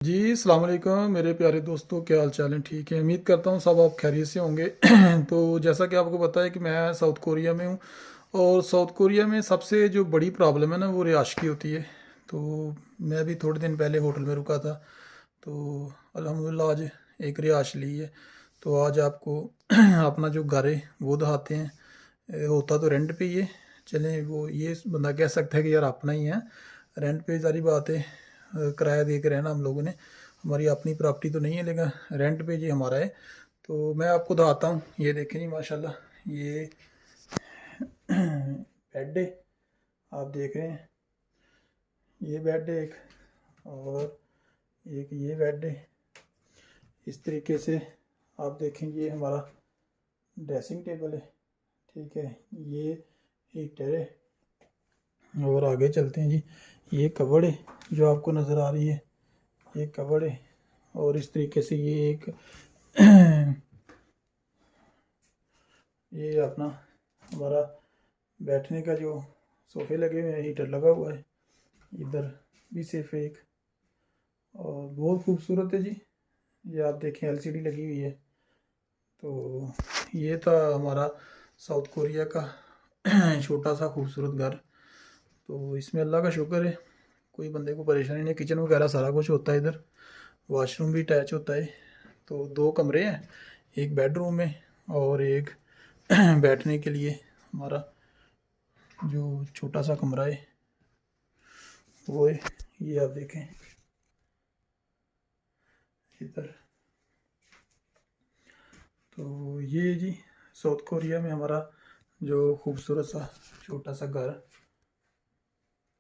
जी, अस्सलाम वालेकुम मेरे प्यारे दोस्तों, क्या हाल चाल है? ठीक है, उम्मीद करता हूँ सब आप खैरियत से होंगे। तो जैसा कि आपको पता है कि मैं साउथ कोरिया में हूँ और साउथ कोरिया में सबसे जो बड़ी प्रॉब्लम है ना वो रिहाश की होती है। तो मैं भी थोड़े दिन पहले होटल में रुका था, तो अल्हम्दुलिल्लाह आज एक रिहाश ली है। तो आज आपको अपना जो घर है वो दिखाते हैं। होता तो रेंट पे ही है, चलें वो ये बंदा कह सकता है कि यार अपना ही है। रेंट पे सारी बात है, किराया दे के रहना हम लोगों ने। हमारी अपनी प्रॉपर्टी तो नहीं है लेकिन रेंट पे जी हमारा है। तो मैं आपको दिखाता हूँ, ये देखें जी माशाल्लाह ये बेड है, आप देख रहे हैं। ये बेड है एक, और एक ये बेड है। इस तरीके से आप देखें, ये हमारा ड्रेसिंग टेबल है, ठीक है। ये हीटर है, और आगे चलते हैं जी। ये कबर्ड है जो आपको नज़र आ रही है, ये कबर्ड है। और इस तरीके से ये एक ये अपना हमारा बैठने का जो सोफे लगे हुए हैं, हीटर लगा हुआ है। इधर भी सिर्फ एक, और बहुत खूबसूरत है जी। ये आप देखें एलसीडी लगी हुई है। तो ये था हमारा साउथ कोरिया का छोटा सा खूबसूरत घर। तो इसमें अल्लाह का शुक्र है, कोई बंदे को परेशानी नहीं। किचन वगैरह सारा कुछ होता है इधर, वॉशरूम भी अटैच होता है। तो दो कमरे हैं, एक बेडरूम है और एक बैठने के लिए हमारा जो छोटा सा कमरा है वो है। ये आप देखें इधर। तो ये जी साउथ कोरिया में हमारा जो खूबसूरत सा छोटा सा घर